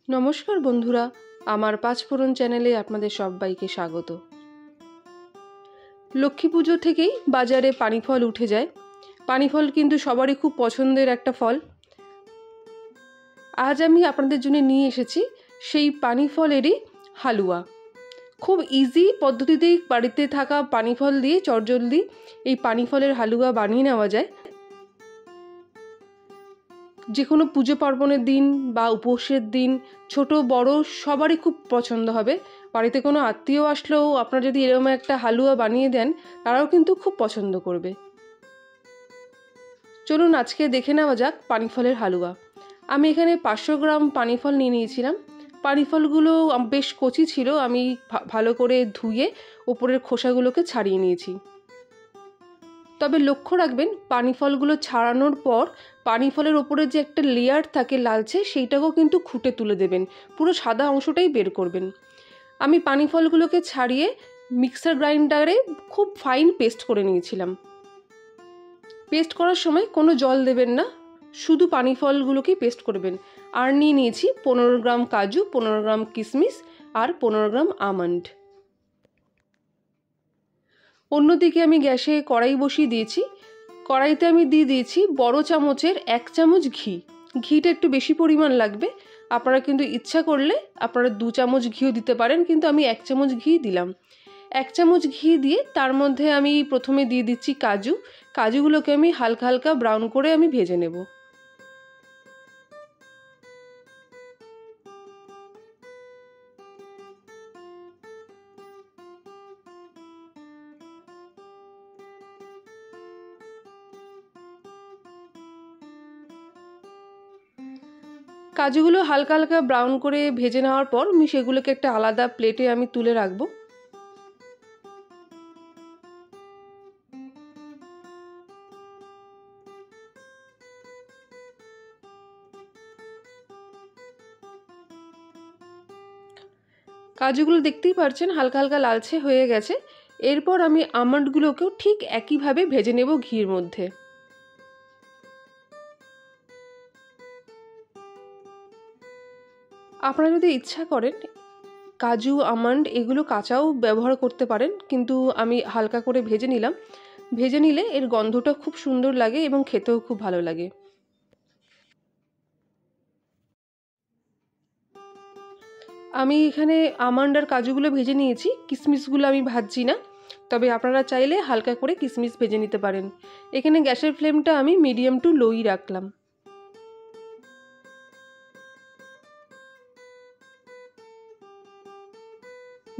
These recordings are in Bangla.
নমস্কার বন্ধুরা, আমার পাঁচফোড়ন চ্যানেলে আপনাদের সবাইকে স্বাগত। লক্ষ্মী পুজো থেকেই বাজারে পানি ফল উঠে যায়। পানি ফল কিন্তু সবারই খুব পছন্দের একটা ফল। আজ আমি আপনাদের জন্য নিয়ে এসেছি সেই পানি ফলেরই হালুয়া। খুব ইজি পদ্ধতিতেই বাড়িতে থাকা পানি ফল দিয়ে চটজলদি এই পানি ফলের হালুয়া বানিয়ে নেওয়া যায়। যে কোনো পুজো পার্বণের দিন বা উপোসের দিন ছোট বড় সবারই খুব পছন্দ হবে। বাড়িতে কোনো আত্মীয় আসলেও আপনারা যদি এরকম একটা হালুয়া বানিয়ে দেন, তারাও কিন্তু খুব পছন্দ করবে। চলুন আজকে দেখে নেওয়া যাক পানি ফলের হালুয়া। আমি এখানে 500 গ্রাম পানি ফল নিয়ে নিয়েছিলাম। পানি ফলগুলো বেশ কচি ছিল, আমি ভালো করে ধুয়ে ওপরের খোসাগুলোকে ছাড়িয়ে নিয়েছি। তবে লক্ষ্য রাখবেন, পানি ফলগুলো ছাড়ানোর পর পানি ফলের ওপরে যে একটা লেয়ার থাকে লালচে, সেইটাকেও কিন্তু খুঁটে তুলে দেবেন, পুরো সাদা অংশটাই বের করবেন। আমি পানি ফলগুলোকে ছাড়িয়ে মিক্সার গ্রাইন্ডারে খুব ফাইন পেস্ট করে নিয়েছিলাম। পেস্ট করার সময় কোনো জল দেবেন না, শুধু পানি ফলগুলোকেই পেস্ট করবেন। আর নিয়ে নিয়েছি 15 গ্রাম কাজু, 15 গ্রাম কিশমিশ আর 15 গ্রাম আমন্ড। অন্যদিকে আমি গ্যাসে কড়াই বসিয়ে দিয়েছি। কড়াইতে আমি দিয়ে দিয়েছি বড় চামচের 1 চামচ ঘি। ঘিটা একটু বেশি পরিমাণ লাগবে। আপনারা কিন্তু ইচ্ছা করলে আপনারা 2 চামচ ঘিও দিতে পারেন, কিন্তু আমি 1 চামচ ঘি দিলাম। 1 চামচ ঘি দিয়ে তার মধ্যে আমি প্রথমে দিয়ে দিচ্ছি কাজু। কাজুগুলোকে আমি হালকা হালকা ব্রাউন করে আমি ভেজে নেব। কাজুগুলো হালকা হালকা ব্রাউন করে ভেজে নেওয়ার পর আমি সেগুলোকে একটা আলাদা প্লেটে আমি তুলে রাখবো। কাজুগুলো দেখতেই পাচ্ছেন হালকা হালকা লালচে হয়ে গেছে। এরপর আমি আমন্ডগুলোকেও ঠিক একইভাবে ভেজে নেব ঘির মধ্যে। আপনারা যদি ইচ্ছা করেন কাজু আমন্ড এগুলো কাঁচাও ব্যবহার করতে পারেন, কিন্তু আমি হালকা করে ভেজে নিলাম। ভেজে নিলে এর গন্ধটা খুব সুন্দর লাগে এবং খেতেও খুব ভালো লাগে। আমি এখানে আমন্ড আর কাজুগুলো ভেজে নিয়েছি, কিশমিশগুলো আমি ভাজছি না। তবে আপনারা চাইলে হালকা করে কিশমিশ ভেজে নিতে পারেন। এখানে গ্যাসের ফ্লেমটা আমি মিডিয়াম টু লোই রাখলাম।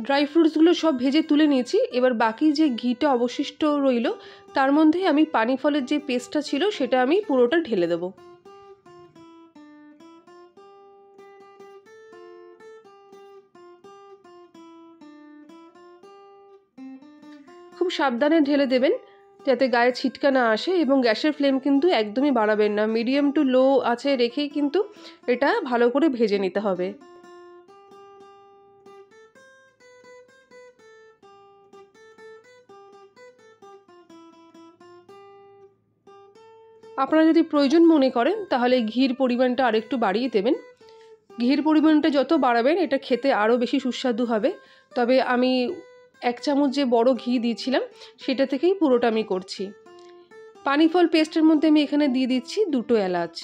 ড্রাই ফ্রুটসগুলো সব ভেজে তুলে নিয়েছি। এবার বাকি যে ঘিটা অবশিষ্ট রইল তার মধ্যে আমি পানি ফলের যে পেস্টটা ছিল সেটা আমি পুরোটা ঢেলে দেবো। খুব সাবধানে ঢেলে দেবেন যাতে গায়ে ছিটকা না আসে, এবং গ্যাসের ফ্লেম কিন্তু একদমই বাড়াবেন না, মিডিয়াম টু লো আছে রেখেই কিন্তু এটা ভালো করে ভেজে নিতে হবে। আপনারা যদি প্রয়োজন মনে করেন তাহলে ঘির পরিমাণটা আরেকটু বাড়িয়ে দেবেন। ঘির পরিমাণটা যত বাড়াবেন এটা খেতে আরও বেশি সুস্বাদু হবে। তবে আমি 1 চামচ যে বড় ঘি দিয়েছিলাম সেটা থেকেই পুরোটা আমি করছি। পানি ফল পেস্টের মধ্যে আমি এখানে দিয়ে দিচ্ছি 2টো এলাচ।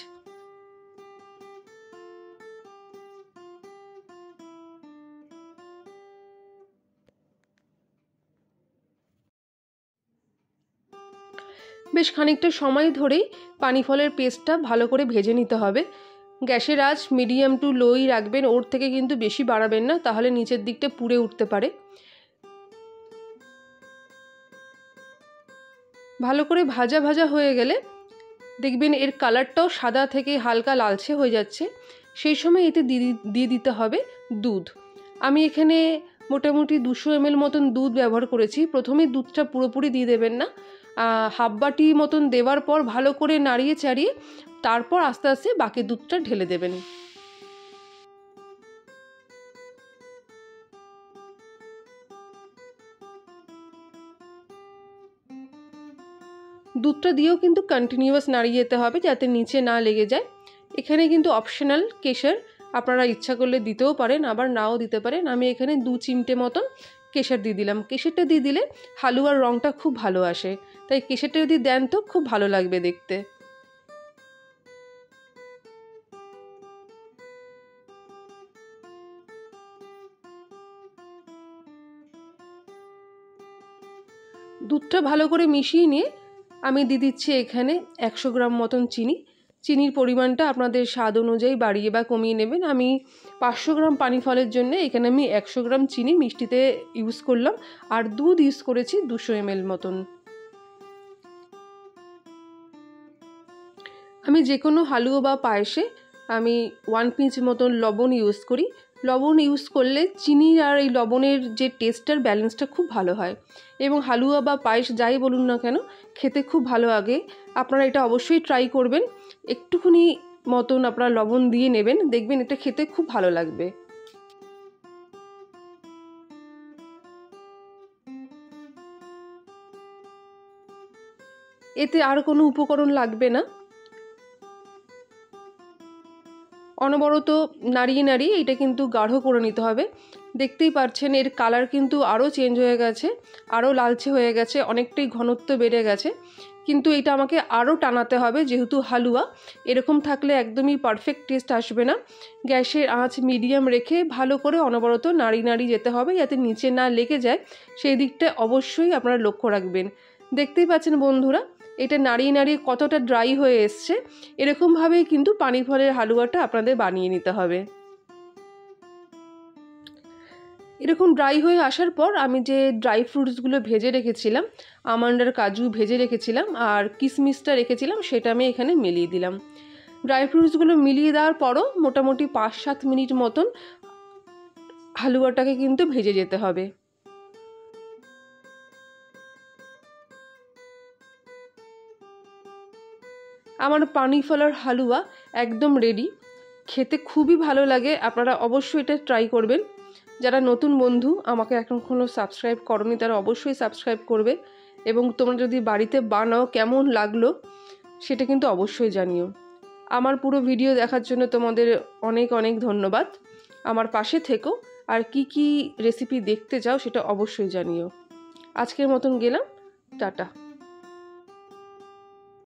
বেশ খানিকটা সময় ধরেই পানি ফলের পেস্টটা ভালো করে ভেজে নিতে হবে। গ্যাসের আঁচ মিডিয়াম টু লোই রাখবেন, ওর থেকে কিন্তু বেশি বাড়াবেন না, তাহলে নিচের দিকটা পুড়ে উঠতে পারে। ভালো করে ভাজা ভাজা হয়ে গেলে দেখবেন এর কালারটাও সাদা থেকে হালকা লালচে হয়ে যাচ্ছে। সেই সময় এতে দিয়ে দিতে হবে দুধ। আমি এখানে মোটামুটি 200 ml মতন দুধ ব্যবহার করেছি। প্রথমে দুধটা পুরোপুরি দিয়ে দেবেন না, হাফ বাটি মতন দেওয়ার পর ভালো করে নাড়িয়ে চাড়িয়ে তারপর আস্তে আস্তে বাকি দুধটা ঢেলে দেবেন। দুধটা দিয়েও কিন্তু কন্টিনিউয়াস নাড়িয়ে যেতে হবে যাতে নিচে না লেগে যায়। এখানে কিন্তু অপশনাল কেশর আপনারা ইচ্ছা করলে দিতেও পারেন, আবার নাও দিতে পারেন। আমি এখানে 2 চিমটে মতন কেশর দিয়ে দিলাম। কেশরটা দিয়ে দিলে হালুয়ার রঙটা খুব ভালো আসে, তাই কেশরটা যদি দেন তো খুব ভালো লাগবে দেখতে। দুধটা ভালো করে মিশিয়ে নিয়ে আমি দিয়ে দিচ্ছি এখানে 100 গ্রাম মতন চিনি। চিনির পরিমাণটা আপনাদের স্বাদ অনুযায়ী বাড়িয়ে বা কমিয়ে নেবেন। আমি 500 গ্রাম পানি ফলের জন্য এখানে আমি 100 গ্রাম চিনি মিষ্টিতে ইউজ করলাম, আর দুধ ইউজ করেছি 200 ml মতন। আমি যে কোনো হালুয়া বা পায়েসে আমি 1 পিঞ্চ মতন লবণ ইউজ করি। লবণ ইউজ করলে চিনি আর এই লবণের যে টেস্টটার ব্যালেন্সটা খুব ভালো হয়, এবং হালুয়া বা পায়েস যাই বলুন না কেন খেতে খুব ভালো লাগে। আপনারা এটা অবশ্যই ট্রাই করবেন। একটুখানি মতন আপনারা লবণ দিয়ে নেবেন, দেখবেন এটা খেতে খুব ভালো লাগবে। এতে আর কোনো উপকরণ লাগবে না। অনবরত নাড়িয়ে নাড়িয়ে এটা কিন্তু গাঢ় করে নিতে হবে। দেখতেই পাচ্ছেন এর কালার কিন্তু আরও চেঞ্জ হয়ে গেছে, আরও লালচে হয়ে গেছে, অনেকটাই ঘনত্ব বেড়ে গেছে। কিন্তু এটা আমাকে আরও টানাতে হবে, যেহেতু হালুয়া। এরকম থাকলে একদমই পারফেক্ট টেস্ট আসবে না। গ্যাসের আঁচ মিডিয়াম রেখে ভালো করে অনবরত নাড়িয়ে নাড়িয়ে যেতে হবে, যাতে নিচে না লেগে যায়, সেই দিকটা অবশ্যই আপনারা লক্ষ্য রাখবেন। দেখতেই পাচ্ছেন বন্ধুরা, এটা নাড়িয়ে নাড়িয়ে কতটা ড্রাই হয়ে এসছে। এরকমভাবেই কিন্তু পানি ফলের হালুয়াটা আপনাদের বানিয়ে নিতে হবে। এরকম ড্রাই হয়ে আসার পর আমি যে ড্রাই ফ্রুটসগুলো ভেজে রেখেছিলাম, আমন্ড আর কাজু ভেজে রেখেছিলাম, আর কিশমিশটা রেখেছিলাম, সেটা আমি এখানে মিলিয়ে দিলাম। ড্রাই ফ্রুটসগুলো মিলিয়ে দেওয়ার পরও মোটামুটি 5-7 মিনিট মতন হালুয়াটাকে কিন্তু ভেজে যেতে হবে। আমার পানি ফলের হালুয়া একদম রেডি। খেতে খুবই ভালো লাগে, আপনারা অবশ্যই এটা ট্রাই করবেন। যারা নতুন বন্ধু আমাকে এখনও সাবস্ক্রাইব করনি, তারা অবশ্যই সাবস্ক্রাইব করবে, এবং তোমরা যদি বাড়িতে বানাও কেমন লাগলো সেটা কিন্তু অবশ্যই জানিও। আমার পুরো ভিডিও দেখার জন্য তোমাদের অনেক অনেক ধন্যবাদ। আমার পাশে থেকো, আর কি কি রেসিপি দেখতে চাও সেটা অবশ্যই জানিও। আজকের মতন গেলাম, টাটা।